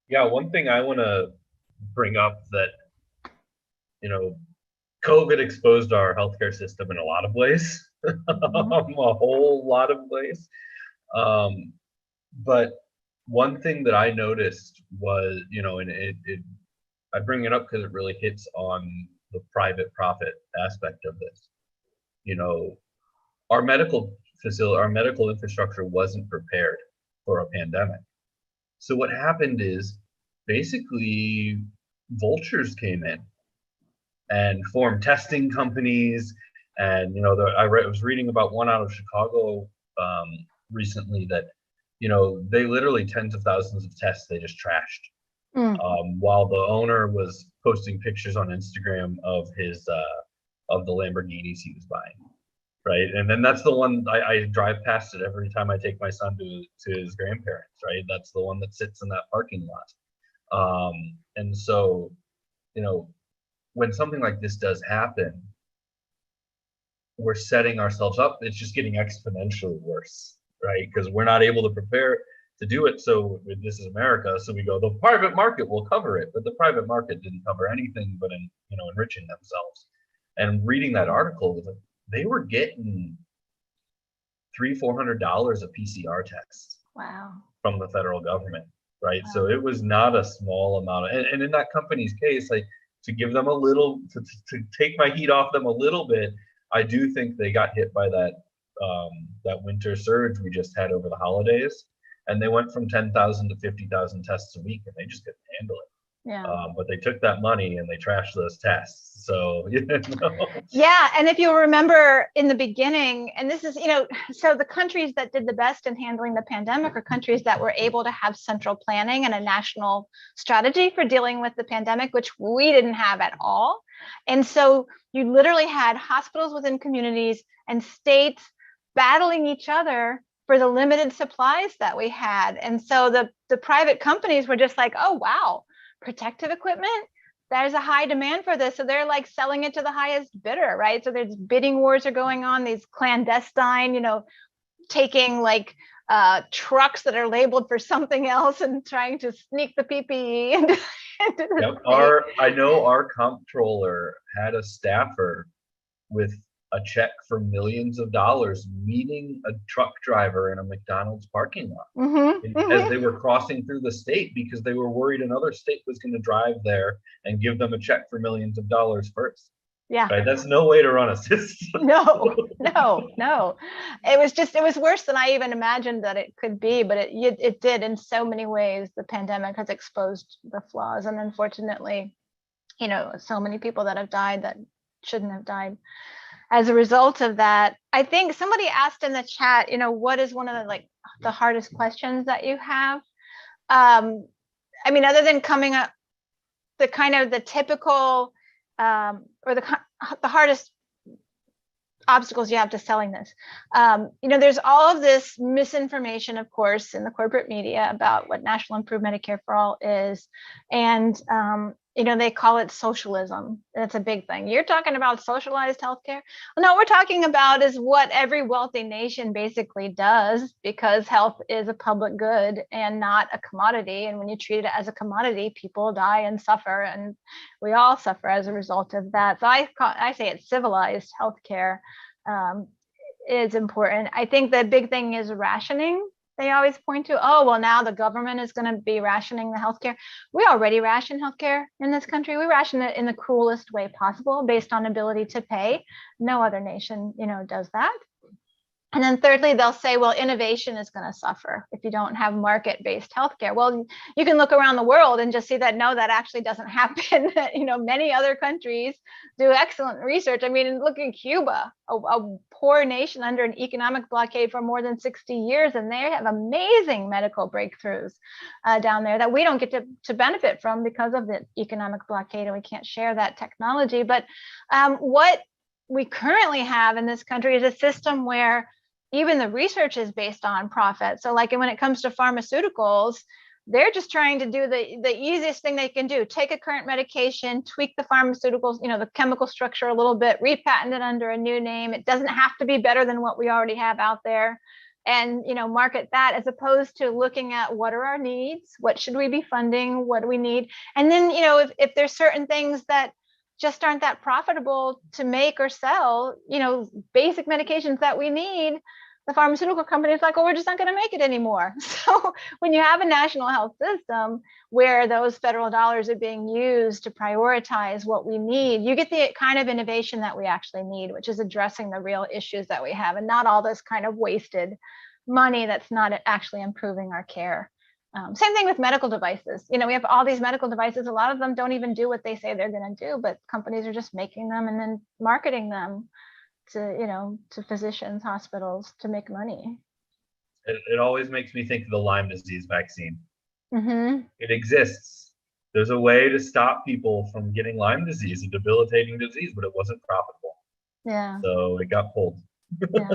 Yeah, one thing I want to bring up that, you know, COVID exposed our healthcare system in a lot of ways, Mhm. a whole lot of ways. Um, but one thing that I noticed was, and I bring it up because it really hits on the private profit aspect of this. You know, our medical infrastructure wasn't prepared for a pandemic. So what happened is basically vultures came in and formed testing companies. And I was reading about one out of Chicago um, recently that they literally tens of thousands of tests they just trashed, Mm. while the owner was posting pictures on Instagram of his of the Lamborghinis he was buying. Right, and then that's the one I drive past it every time I take my son to his grandparents. Right, that's the one that sits in that parking lot. And so, you know, when something like this does happen, we're setting ourselves up. It's just getting exponentially worse, right? Because we're not able to prepare to do it. So this is America. So we go, the private market will cover it, but the private market didn't cover anything but enriching themselves. And reading that article, they were getting $300-400 a PCR test Wow. from the federal government, right? Wow. So it was not a small amount. And in that company's case, like, to give them a little, to take my heat off them a little bit, I do think they got hit by that winter surge we just had over the holidays, and they went from 10,000 to 50,000 tests a week, and they just couldn't handle it. Yeah. But they took that money and they trashed those tests. So Yeah, and if you remember in the beginning, and this is, so the countries that did the best in handling the pandemic are countries that were able to have central planning and a national strategy for dealing with the pandemic, which we didn't have at all. And so you literally had hospitals within communities and states battling each other for the limited supplies that we had. And so the private companies were just like, oh, wow, protective equipment, there's a high demand for this. So they're like selling it to the highest bidder, right? So there's bidding wars are going on, these clandestine, taking like trucks that are labeled for something else and trying to sneak the PPE into the Yep. state. I know our comptroller had a staffer with a check for millions of dollars meeting a truck driver in a McDonald's parking lot Mm-hmm, as mm-hmm. they were crossing through the state because they were worried another state was going to drive there and give them a check for millions of dollars first. Yeah. Right? That's no way to run a system. No, no, no. It was worse than I even imagined that it could be, but it did in so many ways. The pandemic has exposed the flaws, and unfortunately, so many people that have died that shouldn't have died as a result of that. I think somebody asked in the chat, what is one of the hardest questions that you have? I mean, other than coming up, the kind of the typical or the hardest obstacles you have to selling this. There's all of this misinformation, of course, in the corporate media about what National Improved Medicare for All is. And, they call it socialism. That's a big thing. You're talking about socialized healthcare? Well, no, we're talking about is what every wealthy nation basically does, because health is a public good and not a commodity. And when you treat it as a commodity, people die and suffer, and we all suffer as a result of that. So I say it's civilized healthcare is important. I think the big thing is rationing. They always point to, oh, well, now the government is going to be rationing the healthcare. We already ration healthcare in this country. We ration it in the cruelest way possible based on ability to pay. No other nation, does that. And then thirdly, they'll say, well, innovation is going to suffer if you don't have market-based healthcare. Well, you can look around the world and just see that, no, that actually doesn't happen. Many other countries do excellent research. I mean, look at Cuba, a poor nation under an economic blockade for more than 60 years, and they have amazing medical breakthroughs down there that we don't get to benefit from because of the economic blockade, and we can't share that technology. But what we currently have in this country is a system where even the research is based on profit. So like when it comes to pharmaceuticals, they're just trying to do the easiest thing they can do. Take a current medication, tweak the pharmaceuticals, the chemical structure a little bit, repatent it under a new name. It doesn't have to be better than what we already have out there. and market that, as opposed to looking at what are our needs, what should we be funding, what do we need, and then if there's certain things that just aren't that profitable to make or sell, basic medications that we need, the pharmaceutical companies like, oh, we're just not going to make it anymore. So when you have a national health system where those federal dollars are being used to prioritize what we need, you get the kind of innovation that we actually need, which is addressing the real issues that we have, and not all this kind of wasted money that's not actually improving our care. Same thing with medical devices. We have all these medical devices. A lot of them don't even do what they say they're going to do, but companies are just making them and then marketing them to physicians, hospitals, to make money. It always makes me think of the Lyme disease vaccine. Mm-hmm. It exists. There's a way to stop people from getting Lyme disease, a debilitating disease, but it wasn't profitable. Yeah. So it got pulled. Yeah.